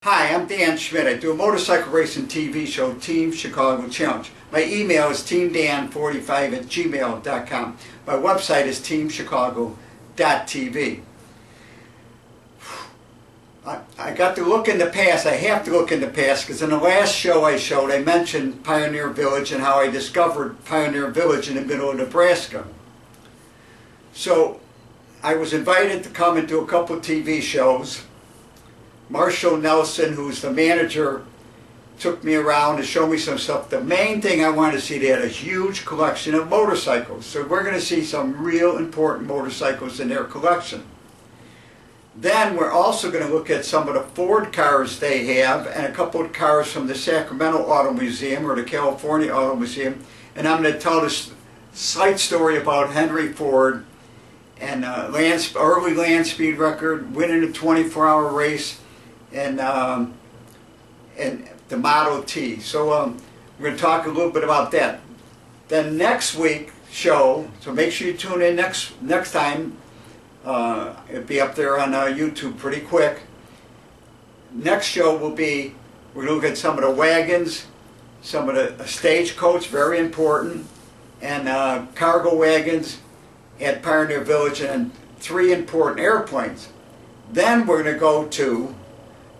Hi, I'm Dan Schmitt. I do a motorcycle racing TV show, Team Chicago Challenge. My email is teamdan45@gmail.com. My website is teamchicago.tv. I got to look in the past. I have to look in the past because in the last show I showed, I mentioned Pioneer Village and how I discovered Pioneer Village in the middle of Nebraska. So I was invited to come and do a couple of TV shows. Marshall Nelson, who's the manager, took me around to show me some stuff. The main thing I wanted to see, they had a huge collection of motorcycles. So we're going to see some real important motorcycles in their collection. Then we're also going to look at some of the Ford cars they have and a couple of cars from the Sacramento Auto Museum or the California Auto Museum. And I'm going to tell this slight story about Henry Ford and early land speed record, winning a 24-hour race, and the Model T. So we're going to talk a little bit about that. Then next week show, so make sure you tune in next time. It'll be up there on YouTube pretty quick. Next show will be, we're going to look at some of the wagons, some of the stagecoach, very important, and cargo wagons at Pioneer Village, and 3 important airplanes. Then we're going to go to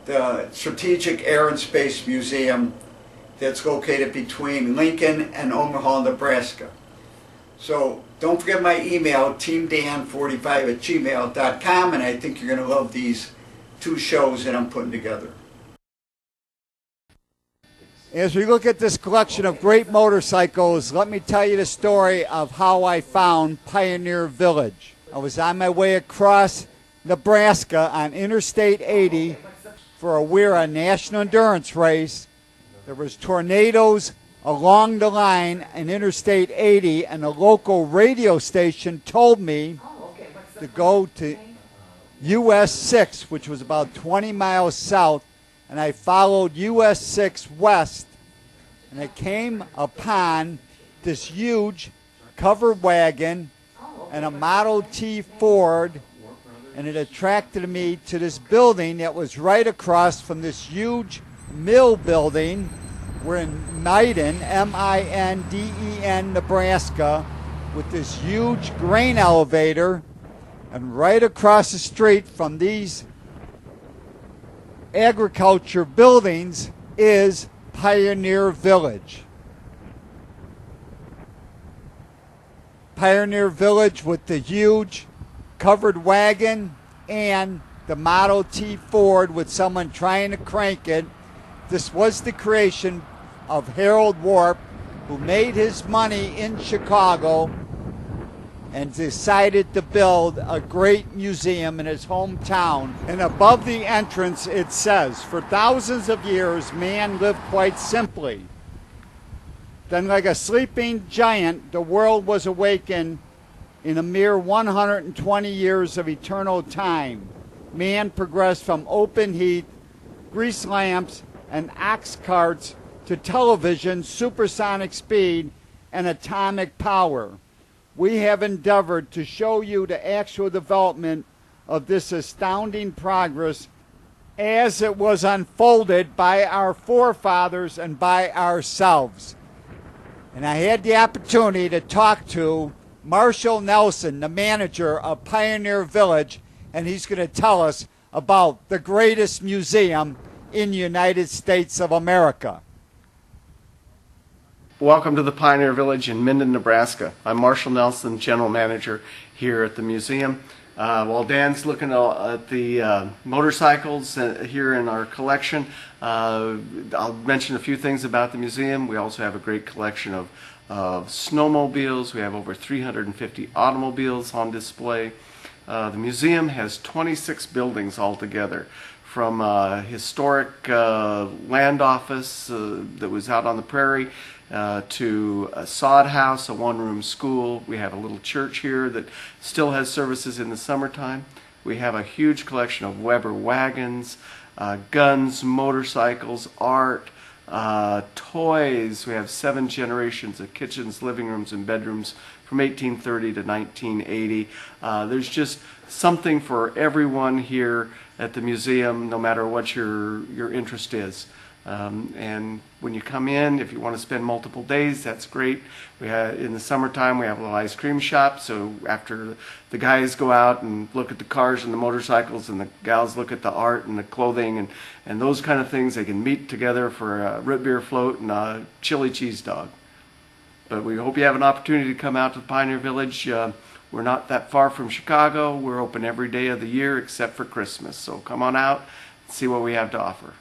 the Strategic Air and Space Museum that's located between Lincoln and Omaha, Nebraska. So don't forget my email, teamdan45@gmail.com, and I think you're going to love these 2 shows that I'm putting together. As we look at this collection of great motorcycles, let me tell you the story of how I found Pioneer Village. I was on my way across Nebraska on Interstate 80 for a Wera National Endurance race. There was tornadoes along the line in Interstate 80, and a local radio station told me to go to US 6, which was about 20 miles south, and I followed US 6 west, and I came upon this huge covered wagon and a Model T Ford, and it attracted me to this building that was right across from this huge mill building. We're in Minden, M-I-N-D-E-N, Nebraska, with this huge grain elevator, and right across the street from these agriculture buildings is Pioneer Village. Pioneer Village with the huge covered wagon and the Model T Ford with someone trying to crank it. This was the creation of Harold Warp, who made his money in Chicago and decided to build a great museum in his hometown. And above the entrance it says, "For thousands of years man lived quite simply. Then like a sleeping giant the world was awakened. In a mere 120 years of eternal time, man progressed from open heat, grease lamps, and ox carts to television, supersonic speed, and atomic power. We have endeavored to show you the actual development of this astounding progress as it was unfolded by our forefathers and by ourselves." And I had the opportunity to talk to Marshall Nelson, the manager of Pioneer Village, and he's going to tell us about the greatest museum in the United States of America. Welcome to the Pioneer Village in Minden, Nebraska. I'm Marshall Nelson, general manager here at the museum. While Dan's looking at the motorcycles here in our collection, I'll mention a few things about the museum. We also have a great collection of snowmobiles. We have over 350 automobiles on display. The museum has 26 buildings altogether, from a historic land office that was out on the prairie to a sod house, a one-room school. We have a little church here that still has services in the summertime. We have a huge collection of Weber wagons, guns, motorcycles, art, toys. We have 7 generations of kitchens, living rooms, and bedrooms from 1830 to 1980. There's just something for everyone here at the museum, no matter what your interest is. And when you come in, if you want to spend multiple days, that's great. We have, in the summertime, we have a little ice cream shop. So after the guys go out and look at the cars and the motorcycles, and the gals look at the art and the clothing and those kind of things, they can meet together for a root beer float and a chili cheese dog. But we hope you have an opportunity to come out to Pioneer Village. We're not that far from Chicago. We're open every day of the year except for Christmas. So come on out and see what we have to offer.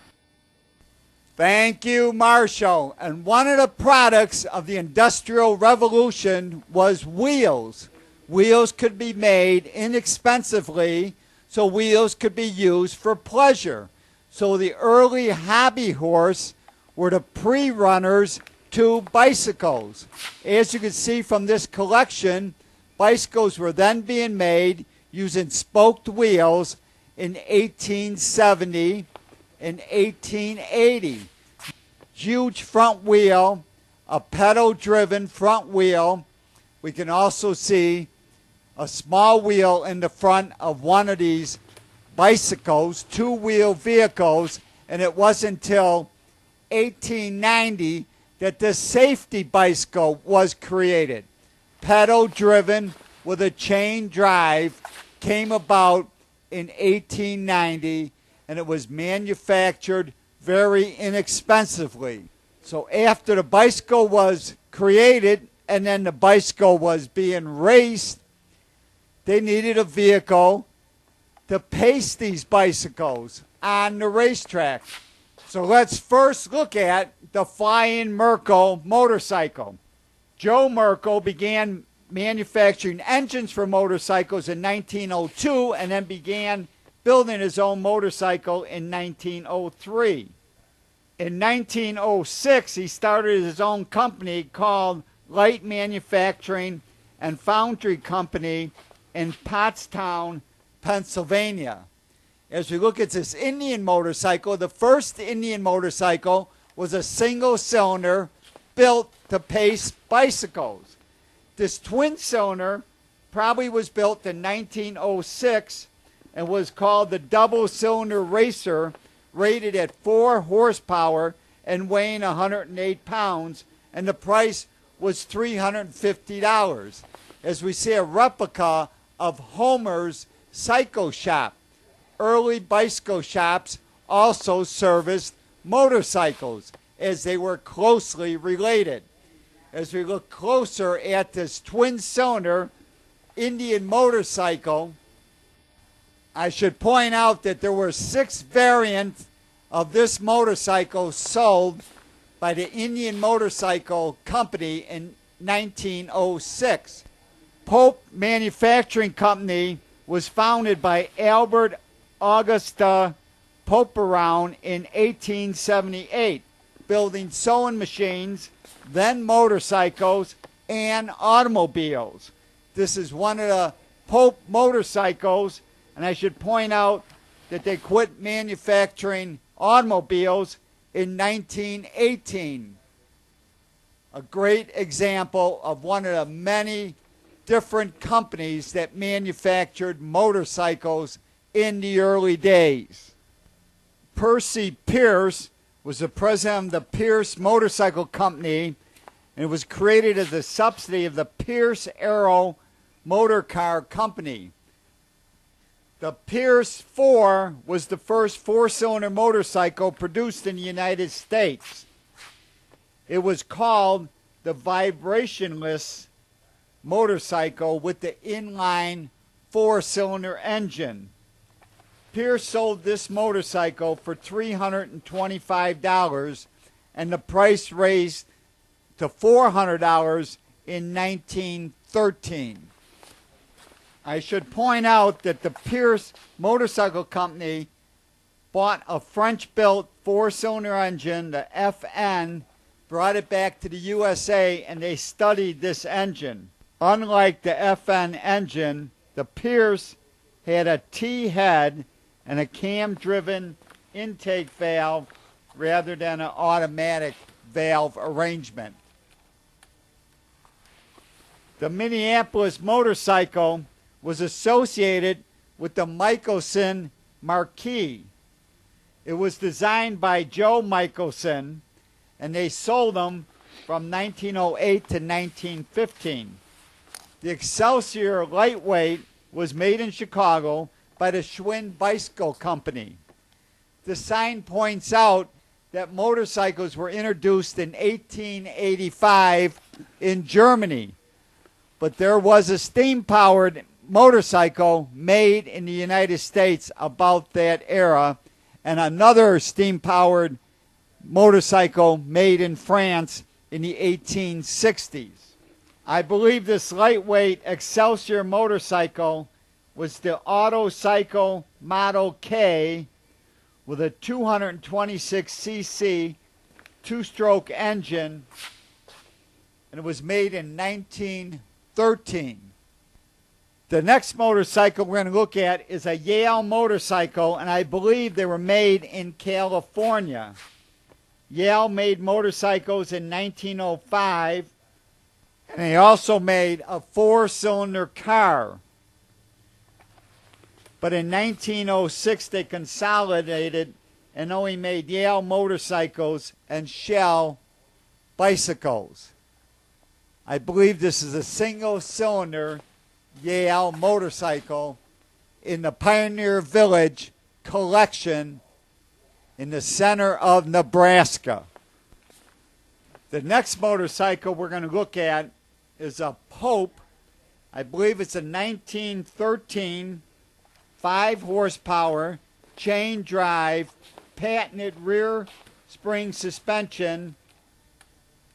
Thank you, Marshall. And one of the products of the Industrial Revolution was wheels. Wheels could be made inexpensively, so wheels could be used for pleasure. So the early hobby horse were the pre-runners to bicycles. As you can see from this collection, bicycles were then being made using spoked wheels in 1870 and 1880. Huge front wheel, a pedal-driven front wheel. We can also see a small wheel in the front of one of these bicycles, two-wheel vehicles, and it wasn't until 1890 that the safety bicycle was created. Pedal-driven with a chain drive came about in 1890, and it was manufactured very inexpensively. So after the bicycle was created and then the bicycle was being raced, they needed a vehicle to pace these bicycles on the racetrack. So let's first look at the Flying Merkle motorcycle. Joe Merkle began manufacturing engines for motorcycles in 1902 and then began building his own motorcycle in 1903. In 1906, he started his own company called Light Manufacturing and Foundry Company in Pottstown, Pennsylvania. As we look at this Indian motorcycle, the first Indian motorcycle was a single cylinder built to pace bicycles. This twin cylinder probably was built in 1906 and was called the double cylinder racer, rated at 4 horsepower and weighing 108 pounds, and the price was $350. As we see a replica of Homer's Cycle Shop. Early bicycle shops also serviced motorcycles as they were closely related. As we look closer at this twin-cylinder Indian motorcycle, I should point out that there were 6 variants of this motorcycle sold by the Indian Motorcycle Company in 1906. Pope Manufacturing Company was founded by Albert Augusta Poperown in 1878, building sewing machines, then motorcycles, and automobiles. This is one of the Pope motorcycles, and I should point out that they quit manufacturing automobiles in 1918. A great example of one of the many different companies that manufactured motorcycles in the early days. Percy Pierce was the president of the Pierce Motorcycle Company, and it was created as a subsidy of the Pierce Arrow Motor Car Company. The Pierce 4 was the first 4-cylinder motorcycle produced in the United States. It was called the vibrationless motorcycle with the inline 4-cylinder engine. Pierce sold this motorcycle for $325, and the price raised to $400 in 1913. I should point out that the Pierce Motorcycle Company bought a French-built 4-cylinder engine, the FN, brought it back to the USA, and they studied this engine. Unlike the FN engine, the Pierce had a T-head and a cam-driven intake valve rather than an automatic valve arrangement. The Minneapolis motorcycle was associated with the Michelson Marquis. It was designed by Joe Michelson, and they sold them from 1908 to 1915. The Excelsior Lightweight was made in Chicago by the Schmitt Bicycle Company. The sign points out that motorcycles were introduced in 1885 in Germany, but there was a steam-powered motorcycle made in the United States about that era, and another steam-powered motorcycle made in France in the 1860s. I believe this lightweight Excelsior motorcycle was the Autocycle Model K with a 226cc two-stroke engine, and it was made in 1913. The next motorcycle we're going to look at is a Yale motorcycle, and I believe they were made in California. Yale made motorcycles in 1905, and they also made a four-cylinder car. But in 1906, they consolidated and only made Yale motorcycles and Shell bicycles. I believe this is a single-cylinder Yale motorcycle in the Pioneer Village collection in the center of Nebraska. The next motorcycle we're going to look at is a Pope. I believe it's a 1913 5-horsepower chain drive patented rear spring suspension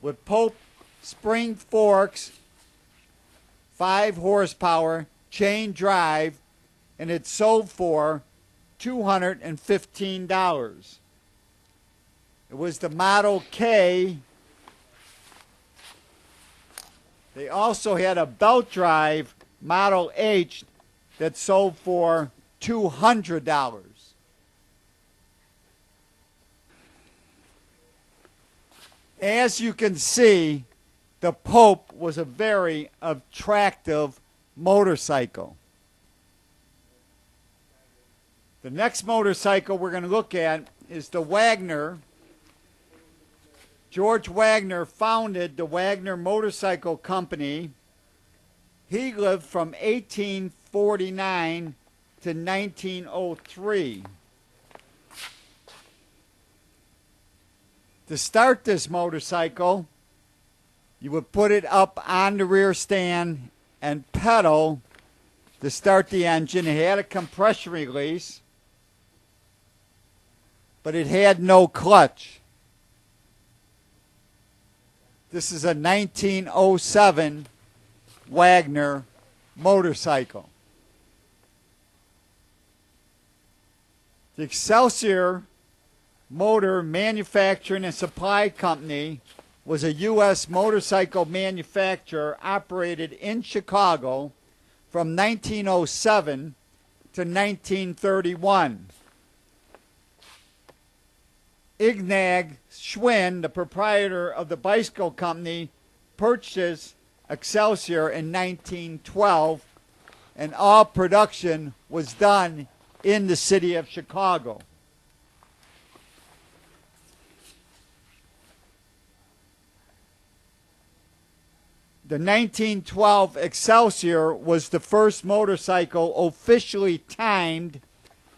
with Pope spring forks, 5-horsepower chain drive, and it sold for $215. It was the Model K. They also had a belt drive Model H that sold for $200. As you can see, the Pope was a very attractive motorcycle. The next motorcycle we're going to look at is the Wagner. George Wagner founded the Wagner Motorcycle Company. He lived from 1849 to 1903. To start this motorcycle, you would put it up on the rear stand and pedal to start the engine. It had a compression release, but it had no clutch. This is a 1907 Wagner motorcycle. The Excelsior Motor Manufacturing and Supply Company was a U.S. motorcycle manufacturer operated in Chicago from 1907 to 1931. Ignaz Schmitt, the proprietor of the bicycle company, purchased Excelsior in 1912, and all production was done in the city of Chicago. The 1912 Excelsior was the first motorcycle officially timed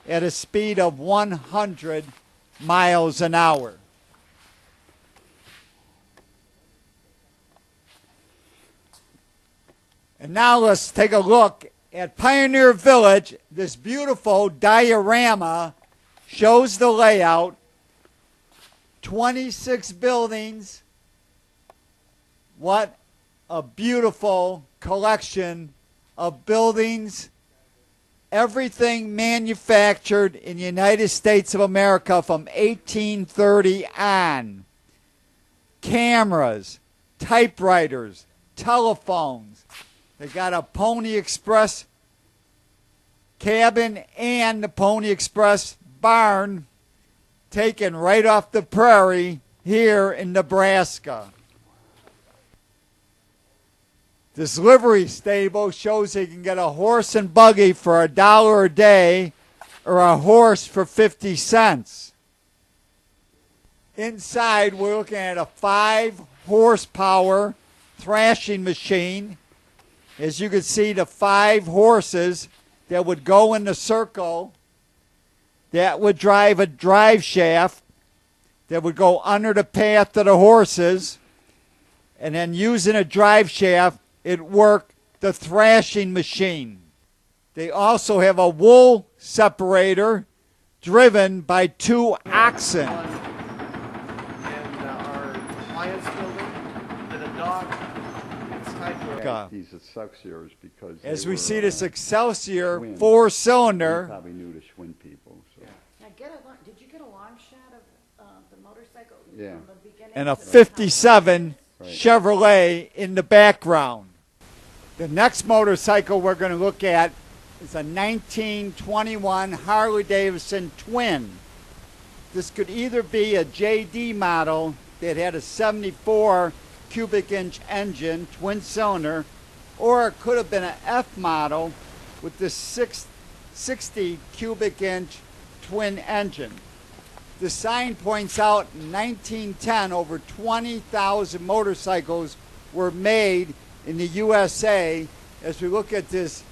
at a speed of 100 miles an hour. And now let's take a look at Pioneer Village. This beautiful diorama shows the layout. 26 buildings. What a beautiful collection of buildings. Everything manufactured in the United States of America from 1830 on. Cameras, typewriters, telephones. They got a Pony Express cabin and the Pony Express barn taken right off the prairie here in Nebraska. This livery stable shows you can get a horse and buggy for $1 a day or a horse for 50 cents. Inside, we're looking at a 5 horsepower thrashing machine. As you can see, the 5 horses that would go in the circle, that would drive a drive shaft that would go under the path of the horses, and then using a drive shaft, it worked the thrashing machine. They also have a wool separator driven by 2 oxen. And our appliance building, and a dog. It's tied to a... These Excelsiors because As they we were, see this Excelsior Schmitt. 4-cylinder, You probably knew the Schmitt people. So. Now, did you get a long shot of the motorcycle Yeah. from the beginning? and a to the 57 Right. Chevrolet in the background. The next motorcycle we're going to look at is a 1921 Harley-Davidson Twin. This could either be a JD model that had a 74 cubic inch engine, twin cylinder, or it could have been an F model with the 60 cubic inch twin engine. The sign points out in 1910 over 20,000 motorcycles were made in the USA. As we look at this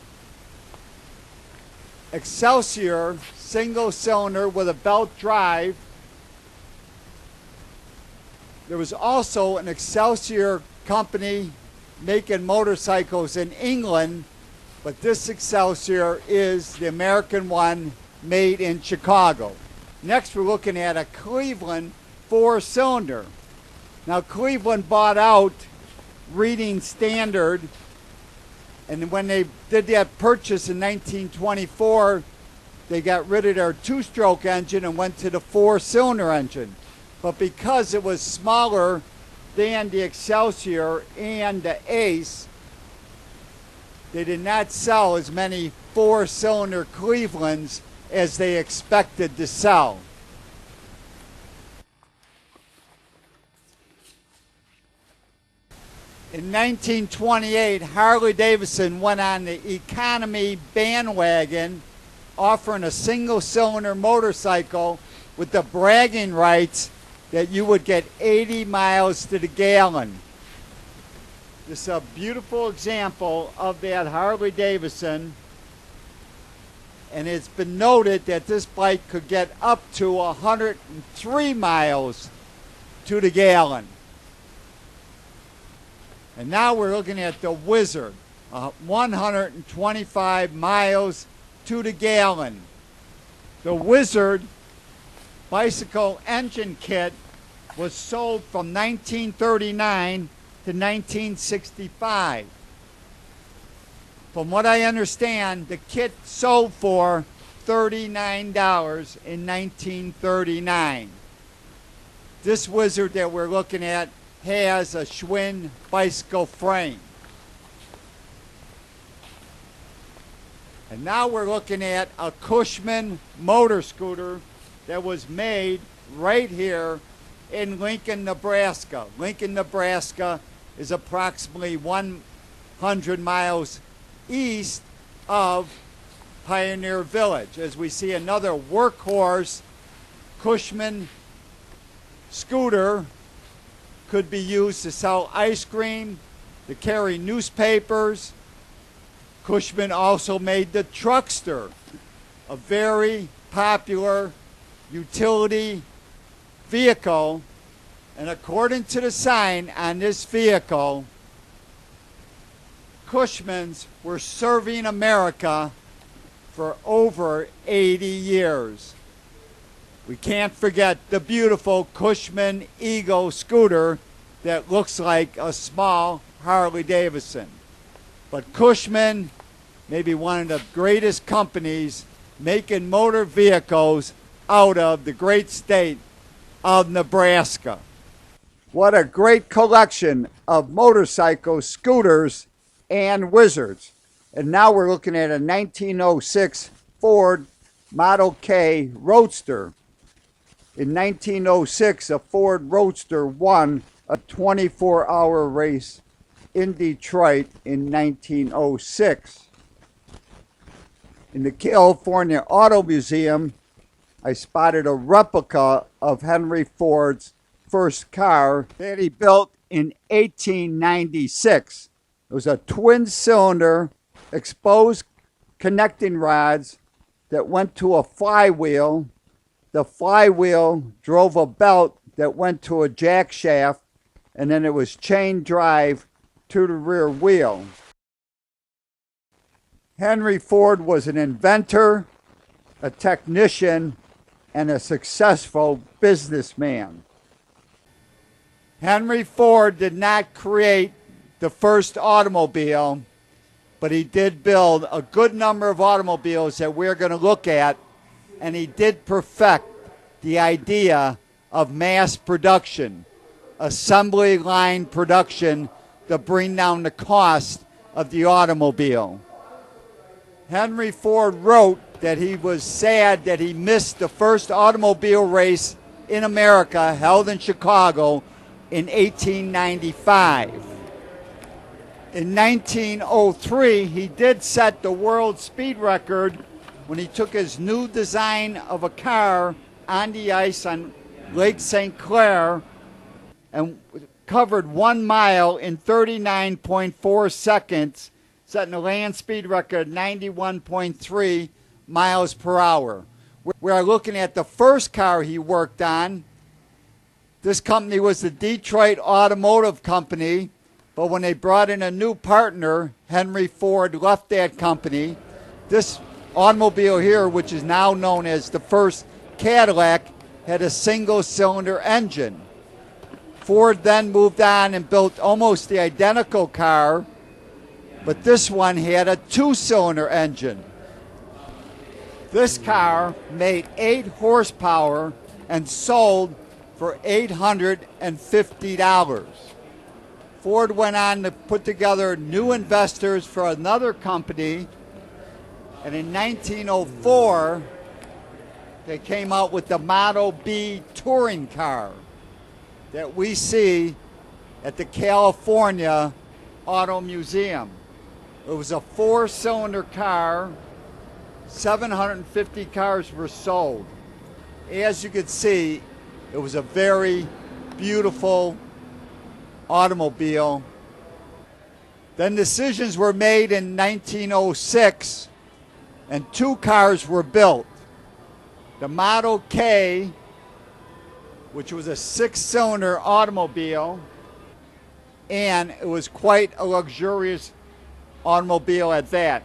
Excelsior single cylinder with a belt drive, there was also an Excelsior company making motorcycles in England, but this Excelsior is the American one made in Chicago. Next, we're looking at a Cleveland 4-cylinder. Now, Cleveland bought out Reading Standard, and when they did that purchase in 1924, they got rid of their 2-stroke engine and went to the 4-cylinder engine. But because it was smaller than the Excelsior and the Ace, they did not sell as many 4-cylinder Clevelands as they expected to sell. In 1928, Harley-Davidson went on the economy bandwagon, offering a single-cylinder motorcycle with the bragging rights that you would get 80 miles to the gallon. This is a beautiful example of that Harley-Davidson, and it's been noted that this bike could get up to 103 miles to the gallon. And now we're looking at the Wizard, 125 miles to the gallon. The Wizard bicycle engine kit was sold from 1939 to 1965. From what I understand, the kit sold for $39 in 1939. This Wizard that we're looking at has a Schwinn bicycle frame. And now we're looking at a Cushman motor scooter that was made right here in Lincoln, Nebraska. Lincoln, Nebraska is approximately 100 miles east of Pioneer Village. As we see another workhorse Cushman scooter, could be used to sell ice cream, to carry newspapers. Cushman also made the Truckster, a very popular utility vehicle, and according to the sign on this vehicle, Cushmans were serving America for over 80 years. We can't forget the beautiful Cushman Eagle scooter that looks like a small Harley-Davidson. But Cushman may be one of the greatest companies making motor vehicles out of the great state of Nebraska. What a great collection of motorcycles, scooters, and Wizards. And now we're looking at a 1906 Ford Model K Roadster. In 1906, a Ford Roadster won a 24-hour race in Detroit in 1906. In the California Auto Museum, I spotted a replica of Henry Ford's first car that he built in 1896. It was a twin-cylinder, exposed connecting rods that went to a flywheel. The flywheel drove a belt that went to a jack shaft, and then it was chain drive to the rear wheel. Henry Ford was an inventor, a technician, and a successful businessman. Henry Ford did not create the first automobile, but he did build a good number of automobiles that we're going to look at, and he did perfect the idea of mass production, assembly line production to bring down the cost of the automobile. Henry Ford wrote that he was sad that he missed the first automobile race in America held in Chicago in 1895. In 1903, he did set the world speed record when he took his new design of a car on the ice on Lake St. Clair and covered 1 mile in 39.4 seconds, setting a land speed record 91.3 miles per hour. We are looking at the first car he worked on. This company was the Detroit Automotive Company, but when they brought in a new partner, Henry Ford left that company. This automobile here, which is now known as the first Cadillac, had a single-cylinder engine. Ford then moved on and built almost the identical car, but this one had a two-cylinder engine. This car made 8 horsepower and sold for $850. Ford went on to put together new investors for another company, and in 1904, they came out with the Model B touring car that we see at the California Auto Museum. It was a 4-cylinder car. 750 cars were sold. As you can see, it was a very beautiful automobile. Then decisions were made in 1906, and 2 cars were built. The Model K, which was a 6-cylinder automobile, and it was quite a luxurious automobile at that.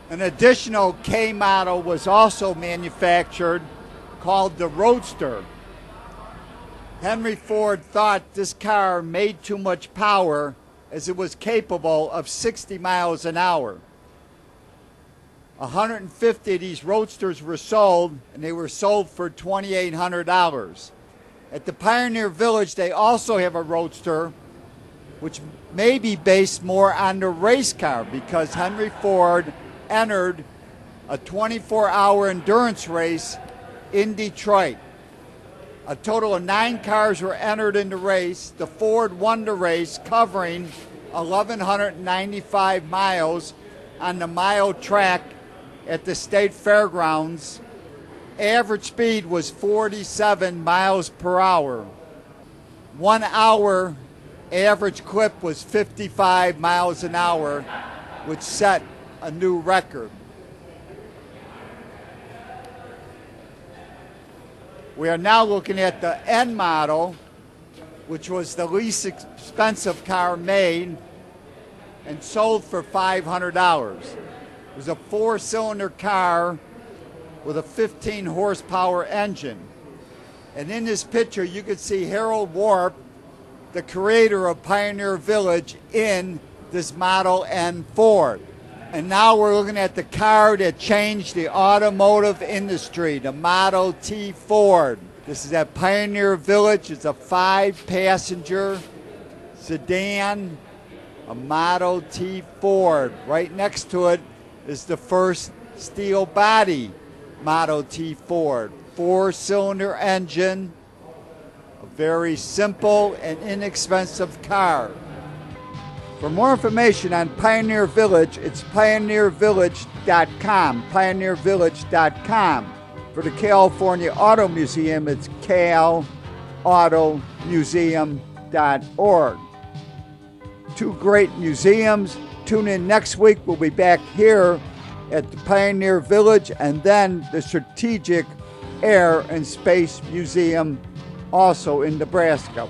An additional K model was also manufactured called the Roadster. Henry Ford thought this car made too much power as it was capable of 60 miles an hour. 150 of these Roadsters were sold, and they were sold for $2,800. At the Pioneer Village, they also have a Roadster, which may be based more on the race car, because Henry Ford entered a 24-hour endurance race in Detroit. A total of 9 cars were entered in the race. The Ford won the race, covering 1,195 miles on the mile track at the State Fairgrounds. Average speed was 47 miles per hour. 1 hour average clip was 55 miles an hour, which set a new record. We are now looking at the N model, which was the least expensive car made and sold for $500. It was a 4-cylinder car with a 15 horsepower engine. And in this picture, you can see Harold Warp, the creator of Pioneer Village, in this Model N Ford. And now we're looking at the car that changed the automotive industry, the Model T Ford. This is at Pioneer Village. It's a 5-passenger sedan, a Model T Ford. Right next to it is the first steel body Model T Ford. 4-cylinder engine, a very simple and inexpensive car. For more information on Pioneer Village, it's pioneervillage.com, pioneervillage.com. For the California Auto Museum, it's calautomuseum.org. Two great museums. Tune in next week. We'll be back here at the Pioneer Village and then the Strategic Air and Space Museum, also in Nebraska.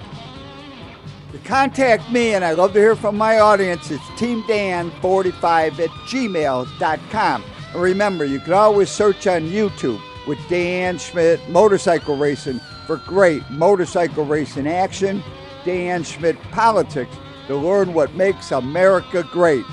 To contact me, and I love to hear from my audience, it's teamdan45@gmail.com. And remember, you can always search on YouTube with Dan Schmitt Motorcycle Racing for great motorcycle racing action, Dan Schmitt Politics, to learn what makes America great.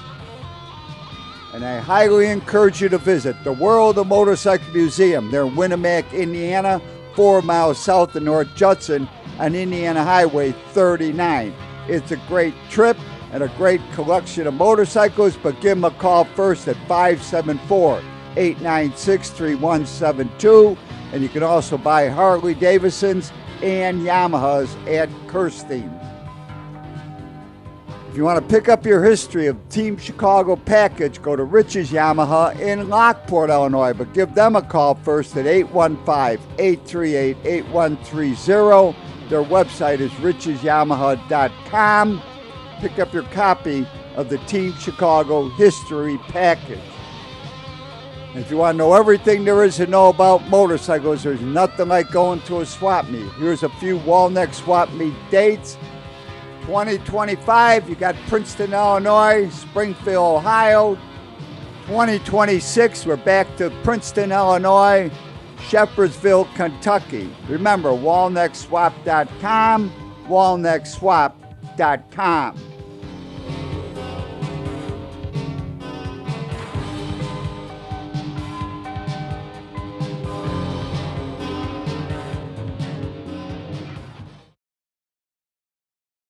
And I highly encourage you to visit the World of Motorcycle Museum. They're in Winamac, Indiana, 4 miles south of North Judson on Indiana Highway 39. It's a great trip and a great collection of motorcycles, but give them a call first at 574-896-3172. And you can also buy Harley Davidsons and Yamahas at Kirstein. If you want to pick up your history of Team Chicago package, go to Rich's Yamaha in Lockport, Illinois. But give them a call first at 815-838-8130. Their website is richesyamaha.com. Pick up your copy of the Team Chicago history package. And if you want to know everything there is to know about motorcycles, there's nothing like going to a swap meet. Here's a few Walnut swap meet dates. 2025, you got Princeton, Illinois, Springfield, Ohio. 2026, we're back to Princeton, Illinois, Shepherdsville, Kentucky. Remember, walnutswap.com, walnutswap.com.